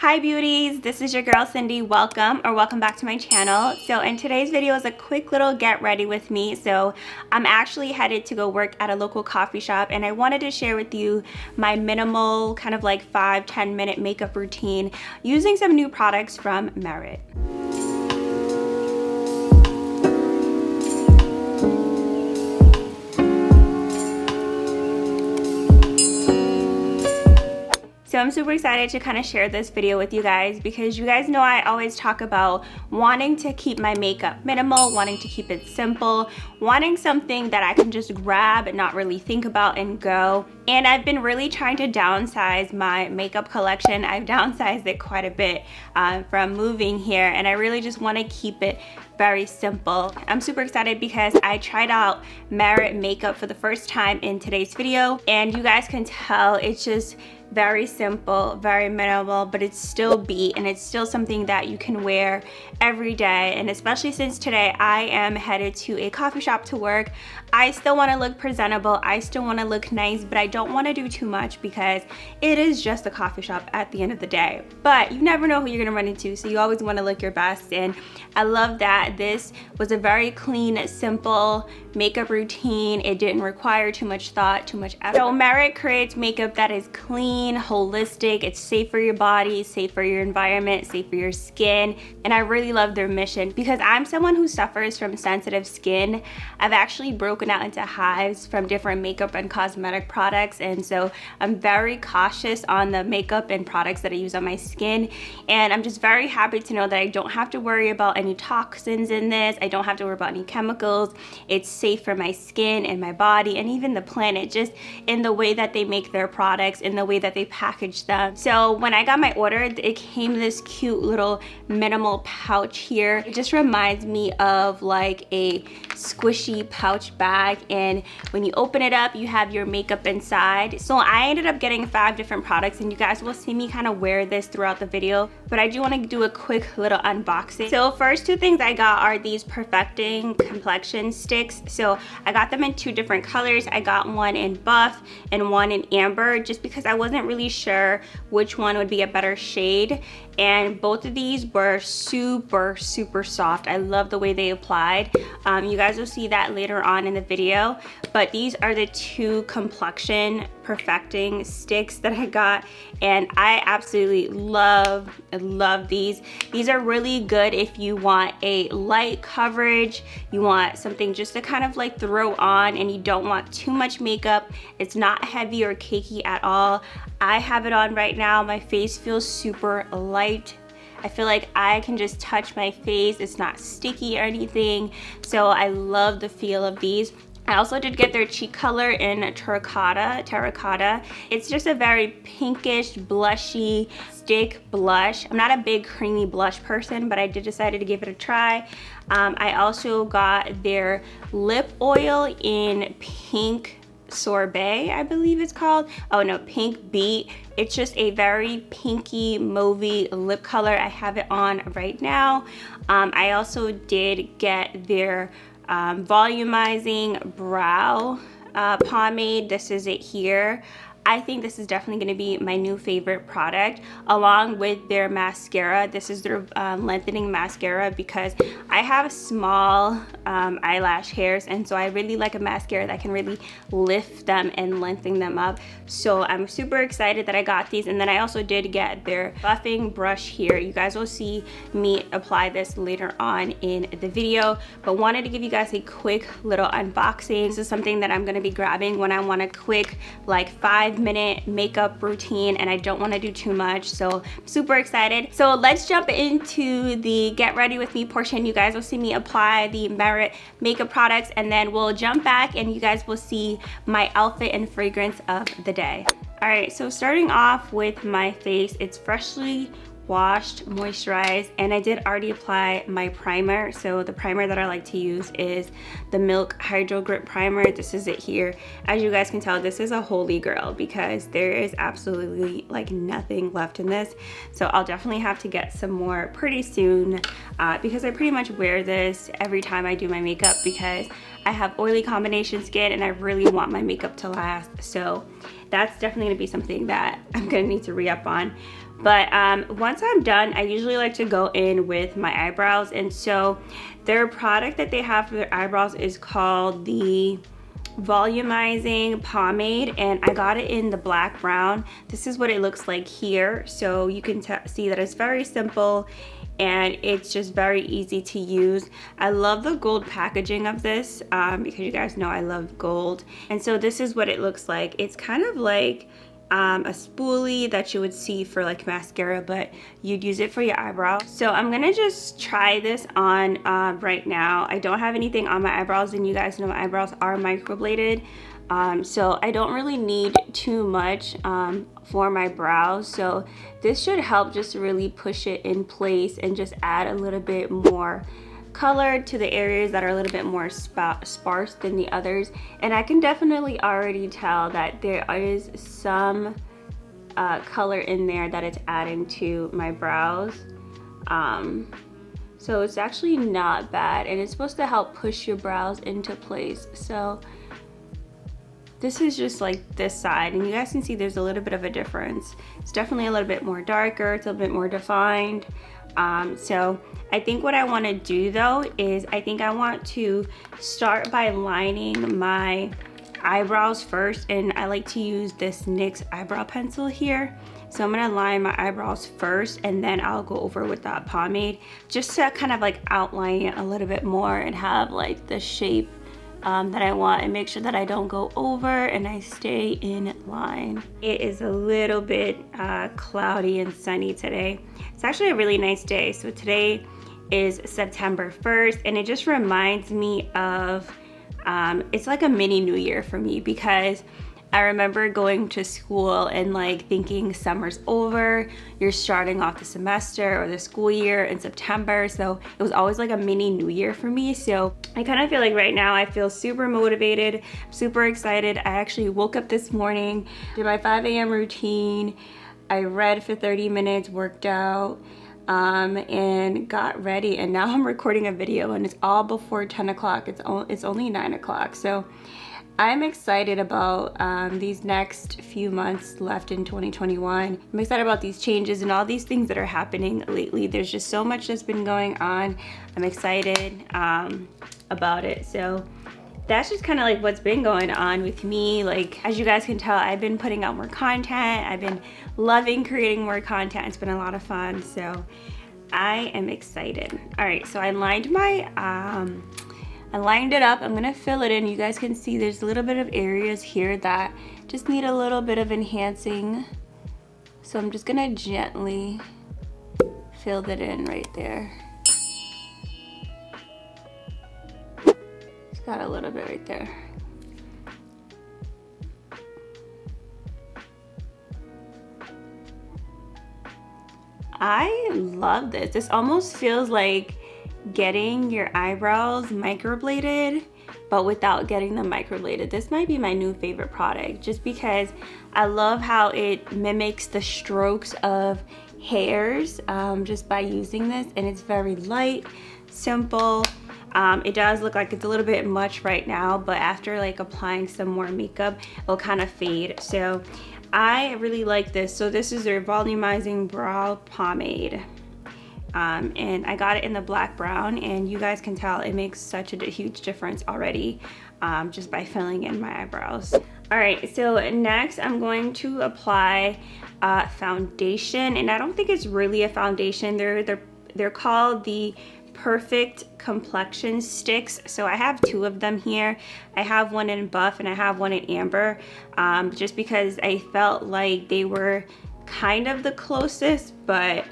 Hi beauties, this is your girl Syndie. Welcome back to my channel. So in today's video is a quick little get ready with me. So I'm actually headed to go work at a local coffee shop, and I wanted to share with you my minimal kind of like 5-10 minute makeup routine using some new products from Merit. So I'm super excited to kind of share this video with you guys because you guys know I always talk about wanting to keep my makeup minimal, wanting to keep it simple, wanting something that I can just grab and not really think about and go. And I've been really trying to downsize my makeup collection. I've downsized it quite a bit from moving here, and I really just want to keep it very simple. I'm super excited because I tried out Merit makeup for the first time in today's video, and you guys can tell it's just very simple, very minimal, but it's still beat, and it's still something that you can wear every day. And especially since today I am headed to a coffee shop to work, I still want to look presentable, I still want to look nice, but I don't want to do too much because it is just a coffee shop at the end of the day. But you never know who you're gonna run into, so you always want to look your best. And I love that this was a very clean, simple makeup routine. It didn't require too much thought, too much effort. So Merit creates makeup that is clean, holistic, it's safe for your body, safe for your environment, safe for your skin. And I really love their mission because I'm someone who suffers from sensitive skin. I've actually broken out into hives from different makeup and cosmetic products, and so I'm very cautious on the makeup and products that I use on my skin. And I'm just very happy to know that I don't have to worry about any toxins in this. I don't have to worry about any chemicals. It's safe for my skin and my body and even the planet, just in the way that they make their products, in the way that they package them. So when I got my order, it came this cute little minimal pouch here. It just reminds me of like a squishy pouch bag, and when you open it up you have your makeup inside. So I ended up getting 5 different products, and you guys will see me kind of wear this throughout the video, but I do want to do a quick little unboxing. So first 2 things I got are these perfecting complexion sticks. So I got them in 2 different colors. I got one in buff and one in amber, just because I wasn't really sure which one would be a better shade. And both of these were super soft. I love the way they applied. You guys will see that later on in the video, but these are the 2 complexion perfecting sticks that I got, and I absolutely love these. These are really good if you want a light coverage, you want something just to kind of like throw on, and you don't want too much makeup. It's not heavy or cakey at all. I have it on right now. My face feels super light. I feel like I can just touch my face. It's not sticky or anything. So I love the feel of these. I also did get their cheek color in terracotta. It's just a very pinkish, blushy stick blush. I'm not a big creamy blush person, but I did decide to give it a try. I also got their lip oil in pink sorbet, I believe it's called. Oh no, pink beet. It's just a very pinky mauvey lip color. I have it on right now. I also did get their volumizing brow pomade. This is it here. I think this is definitely going to be my new favorite product, along with their mascara. This is their lengthening mascara because I have small eyelash hairs, and so I really like a mascara that can really lift them and lengthen them up. So I'm super excited that I got these. And then I also did get their buffing brush here. You guys will see me apply this later on in the video, but wanted to give you guys a quick little unboxing. This is something that I'm going to be grabbing when I want a quick like 5-minute makeup routine and I don't want to do too much. So I'm super excited. So let's jump into the get ready with me portion. You guys will see me apply the Merit makeup products, and then we'll jump back and you guys will see my outfit and fragrance of the day. All right, so starting off with my face, it's freshly washed, moisturized, and I did already apply my primer. So the primer that I like to use is the Milk Hydro Grip Primer. This is it here. As you guys can tell, this is a holy grail because there is absolutely like nothing left in this. So I'll definitely have to get some more pretty soon because I pretty much wear this every time I do my makeup because I have oily combination skin and I really want my makeup to last. So that's definitely gonna be something that I'm gonna need to re-up on. But once I'm done, I usually like to go in with my eyebrows. And so their product that they have for their eyebrows is called the volumizing pomade, and I got it in the black brown. This is what it looks like here. So you can see that it's very simple and it's just very easy to use. I love the gold packaging of this because you guys know I love gold. And so this is what it looks like. It's kind of like a spoolie that you would see for like mascara, but you'd use it for your eyebrow. So I'm gonna just try this on right now. I don't have anything on my eyebrows, and you guys know my eyebrows are microbladed. So I don't really need too much for my brows. So this should help just really push it in place and just add a little bit more color to the areas that are a little bit more sparse than the others. And I can definitely already tell that there is some color in there that it's adding to my brows. So it's actually not bad, and it's supposed to help push your brows into place. So this is just like this side, and you guys can see there's a little bit of a difference. It's definitely a little bit more darker, it's a little bit more defined. So I think what I want to do though is I think I want to start by lining my eyebrows first, and I like to use this NYX eyebrow pencil here. So I'm gonna line my eyebrows first, and then I'll go over with that pomade just to kind of like outline it a little bit more and have like the shape that I want, and make sure that I don't go over and I stay in line. It is a little bit cloudy and sunny today. It's actually a really nice day. So today is September 1st, and it just reminds me of it's like a mini new year for me, because I remember going to school and like thinking summer's over, you're starting off the semester or the school year in September. So it was always like a mini new year for me. So I kind of feel like right now I feel super motivated, super excited. I actually woke up this morning, did my 5 a.m. routine. I read for 30 minutes, worked out, and got ready. And now I'm recording a video, and it's all before 10 o'clock. It's only 9 o'clock. So I'm excited about these next few months left in 2021. I'm excited about these changes and all these things that are happening lately. There's just so much that's been going on. I'm excited about it. So that's just kind of like what's been going on with me. Like, as you guys can tell, I've been putting out more content. I've been loving creating more content. It's been a lot of fun. So I am excited. All right, so I lined my I lined it up. I'm gonna fill it in. You guys can see there's a little bit of areas here that just need a little bit of enhancing. So I'm just gonna gently fill that in right there. It's got a little bit right there. I love this. This almost feels like getting your eyebrows microbladed, but without getting them microbladed. This might be my new favorite product, just because I love how it mimics the strokes of hairs just by using this, and it's very light, simple. It does look like it's a little bit much right now, but after like applying some more makeup, it'll kind of fade. So I really like this. So this is their volumizing brow pomade. And I got it in the black brown, and you guys can tell it makes such a huge difference already just by filling in my eyebrows. All right, so next I'm going to apply foundation, and I don't think it's really a foundation. They're called the Perfect Complexion Sticks. So I have 2 of them here. I have one in buff and I have one in amber, just because I felt like they were kind of the closest, but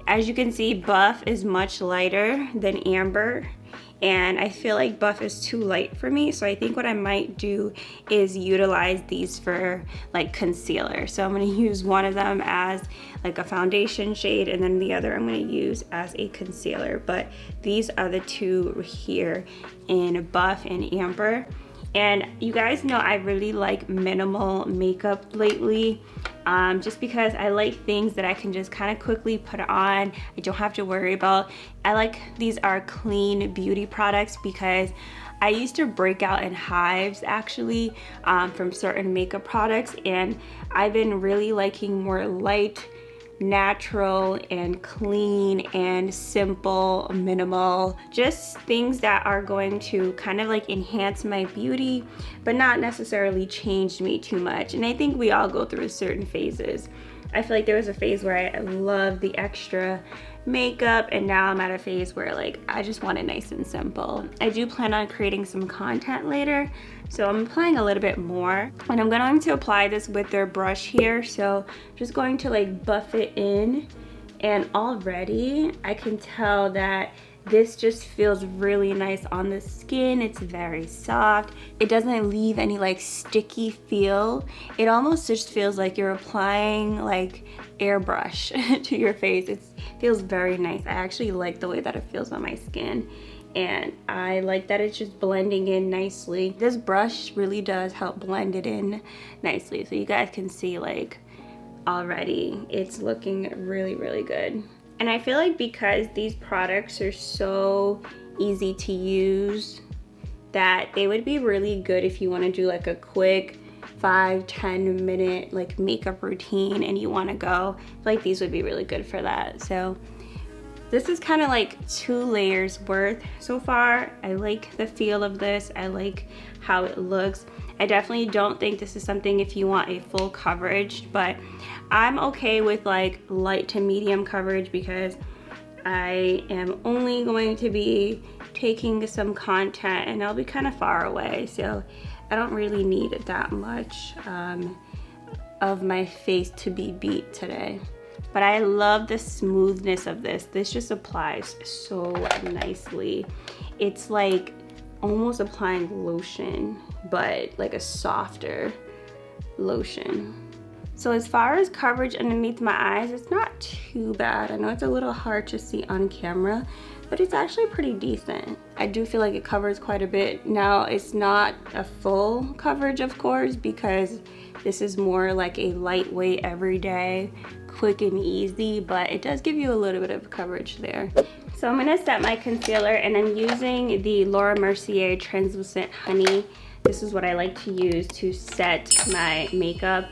as you can see, buff is much lighter than amber, and I feel like buff is too light for me. So I think what I might do is utilize these for like concealer. So I'm gonna use one of them as like a foundation shade, and then the other I'm gonna use as a concealer. But these are the 2 here in buff and amber. And you guys know I really like minimal makeup lately, just because I like things that I can just kind of quickly put on. I don't have to worry about. I like these are clean beauty products, because I used to break out in hives actually from certain makeup products, and I've been really liking more light natural and clean and simple, minimal, just things that are going to kind of like enhance my beauty, but not necessarily change me too much. And I think we all go through certain phases. I feel like there was a phase where I loved the extra makeup, and now I'm at a phase where like I just want it nice and simple. I do plan on creating some content later, so I'm applying a little bit more, and I'm going to apply this with their brush here. So just going to like buff it in, and already I can tell that this just feels really nice on the skin. It's very soft. It doesn't leave any like sticky feel. It almost just feels like you're applying like airbrush to your face. It feels very nice. I actually like the way that it feels on my skin, and I like that it's just blending in nicely. This brush really does help blend it in nicely, so you guys can see like already it's looking really, really good. And I feel like because these products are so easy to use, that they would be really good if you want to do like a quick 5-10 minute like makeup routine and you want to go. I feel like these would be really good for that. So this is kind of like 2 layers worth so far. I like the feel of this. I like how it looks. I definitely don't think this is something if you want a full coverage, but I'm okay with like light to medium coverage because I am only going to be taking some content and I'll be kind of far away, so I don't really need that much of my face to be beat today. But I love the smoothness of this. This just applies so nicely. It's like almost applying lotion, but like a softer lotion. So as far as coverage underneath my eyes, it's not too bad. I know it's a little hard to see on camera, but it's actually pretty decent. I do feel like it covers quite a bit. Now, it's not a full coverage, of course, because this is more like a lightweight, everyday, quick and easy, but it does give you a little bit of coverage there. So I'm gonna set my concealer, and I'm using the Laura Mercier Translucent Honey. This is what I like to use to set my makeup.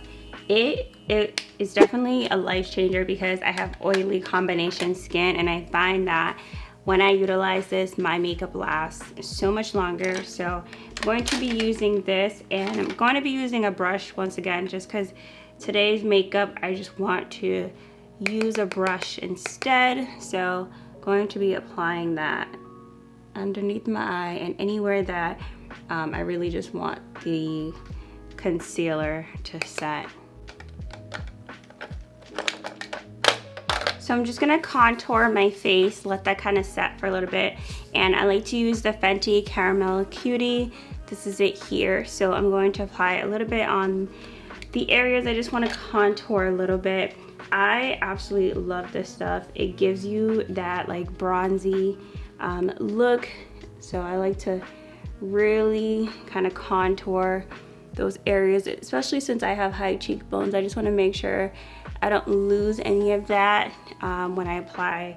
It is definitely a life changer because I have oily combination skin, and I find that when I utilize this, my makeup lasts so much longer. So I'm going to be using this, and I'm going to be using a brush once again, just because today's makeup, I just want to use a brush instead. So I'm going to be applying that underneath my eye and anywhere that I really just want the concealer to set. So I'm just gonna contour my face, let that kind of set for a little bit. And I like to use the Fenty Caramel Cutie. This is it here. So I'm going to apply a little bit on the areas I just wanna contour a little bit. I absolutely love this stuff. It gives you that like bronzy look. So I like to really kind of contour those areas, especially since I have high cheekbones. I just wanna make sure I don't lose any of that when I apply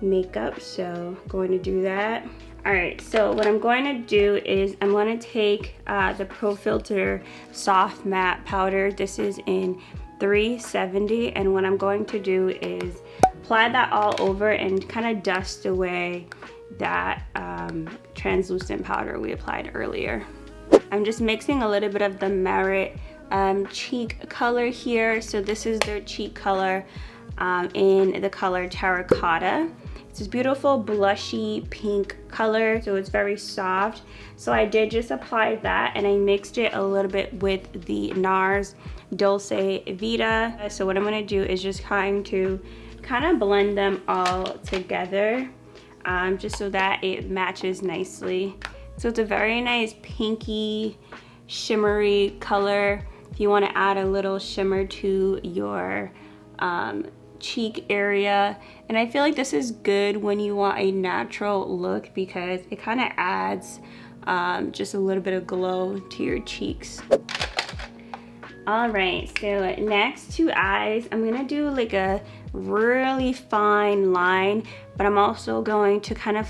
makeup, so I'm going to do that. All right, so what I'm going to do is I'm going to take the Pro Filter Soft Matte Powder. This is in 370, and what I'm going to do is apply that all over and kind of dust away that translucent powder we applied earlier. I'm just mixing a little bit of the Merit cheek color here. So this is their cheek color in the color Terracotta. It's this beautiful blushy pink color, so it's very soft. So I did just apply that, and I mixed it a little bit with the NARS Dolce Vita. So what I'm gonna do is just trying to kind of blend them all together, just so that it matches nicely. So it's a very nice pinky, shimmery color. If you want to add a little shimmer to your cheek area. And I feel like this is good when you want a natural look because it kind of adds just a little bit of glow to your cheeks. All right, so next to eyes, I'm gonna do like a really fine line, but I'm also going to kind of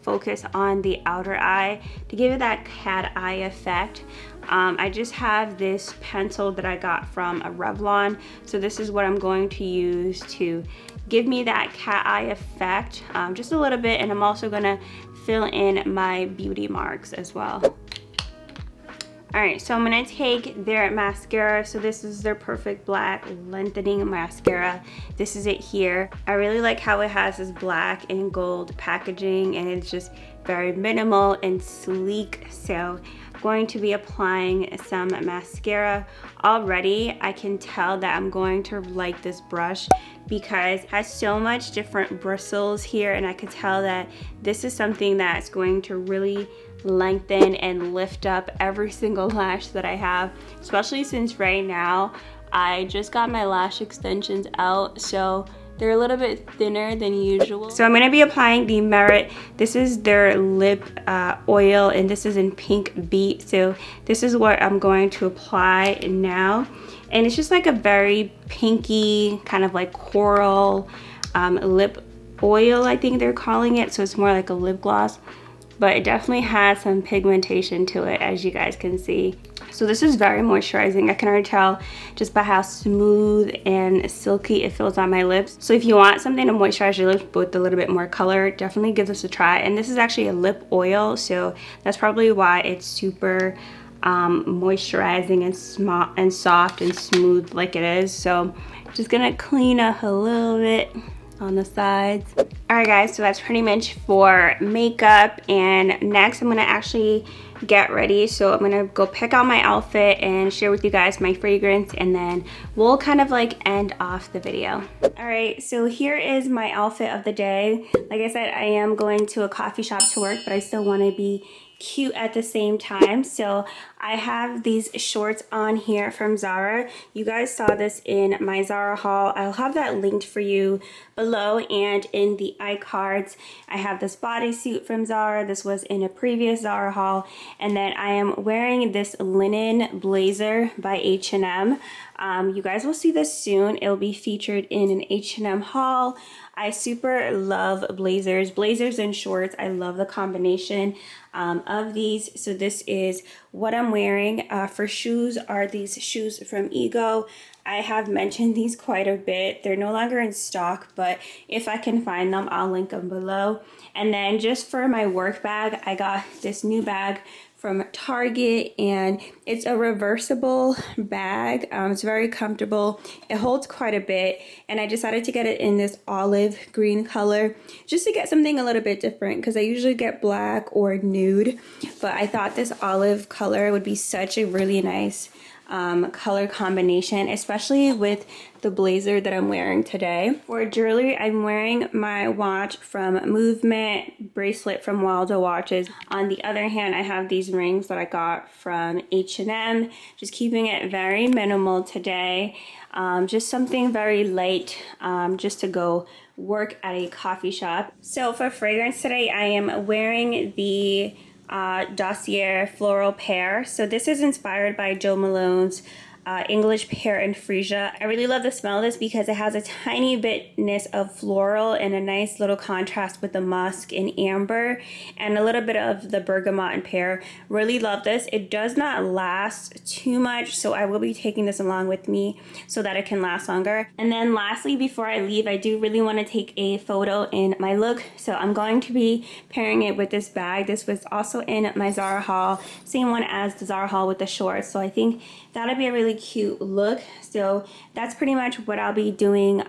focus on the outer eye to give it that cat eye effect. I just have this pencil that I got from a Revlon, so this is what I'm going to use to give me that cat eye effect, just a little bit, and I'm also gonna fill in my beauty marks as well. Alright, so I'm going to take their mascara. So this is their Perfect Black Lengthening Mascara. This is it here. I really like how it has this black and gold packaging, and it's just very minimal and sleek. So I'm going to be applying some mascara. Already I can tell that I'm going to like this brush because it has so much different bristles here, and I could tell that this is something that's going to really lengthen and lift up every single lash that I have, especially since right now I just got my lash extensions out, so they're a little bit thinner than usual. So I'm going to be applying the Merit. This is their lip oil, and this is in Pink Beet. So this is what I'm going to apply now, and it's just like a very pinky kind of like coral lip oil, I think they're calling it. So it's more like a lip gloss, but it definitely has some pigmentation to it, as you guys can see. So this is very moisturizing. I can already tell just by how smooth and silky it feels on my lips. So if you want something to moisturize your lips with a little bit more color, definitely give this a try. And this is actually a lip oil, so that's probably why it's super moisturizing and soft and smooth like it is. So just gonna clean up a little bit on the sides. Alright guys, so that's pretty much for makeup, and next I'm gonna actually get ready. So I'm gonna go pick out my outfit and share with you guys my fragrance, and then we'll kind of like end off the video. Alright, so here is my outfit of the day. Like I said, I am going to a coffee shop to work, but I still want to be cute at the same time. So I have these shorts on here from Zara. You guys saw this in my Zara haul. I'll have that linked for you below and in the iCards. I have this bodysuit from Zara. This was in a previous Zara haul. And then I am wearing this linen blazer by H&M. You guys will see this soon. It'll be featured in an H&M haul. I super love blazers and shorts. I love the combination of these. So this is what I'm wearing. For shoes are these shoes from Ego. I have mentioned these quite a bit. They're no longer in stock, but if I can find them, I'll link them below. And then just for my work bag, I got this new bag from Target, and it's a reversible bag. It's very comfortable. It holds quite a bit, and I decided to get it in this olive green color just to get something a little bit different, because I usually get black or nude, but I thought this olive color would be such a really nice color combination, especially with the blazer that I'm wearing today. For jewelry, I'm wearing my watch from Movement, bracelet from Waldo Watches. On the other hand, I have these rings that I got from H&M, just keeping it very minimal today. Just something very light, just to go work at a coffee shop. So for fragrance today, I am wearing the Dossier Floral Pear. So this is inspired by Joe Malone's English Pear and Fressia. I really love the smell of this because it has a tiny bitness of floral and a nice little contrast with the musk and amber and a little bit of the bergamot and pear. Really love this. It does not last too much, so I will be taking this along with me so that it can last longer. And then lastly, before I leave, I do really want to take a photo in my look, so I'm going to be pairing it with this bag. This was also in my Zara haul, same one as the Zara haul with the shorts, so I think that'll be a really cute look. So that's pretty much what I'll be doing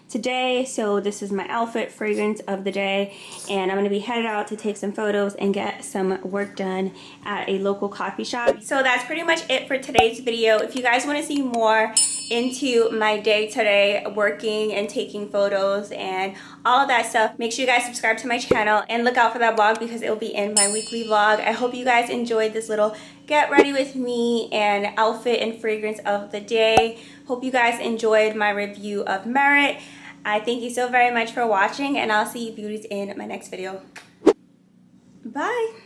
today. So this is my outfit, fragrance of the day, and I'm going to be headed out to take some photos and get some work done at a local coffee shop. So that's pretty much it for today's video. If you guys want to see more into my day today, working and taking photos and all of that stuff, make sure you guys subscribe to my channel and look out for that vlog because it will be in my weekly vlog. I hope you guys enjoyed this little get ready with me and outfit and fragrance of the day. Hope you guys enjoyed my review of Merit. I thank you so very much for watching, and I'll see you beauties in my next video. Bye.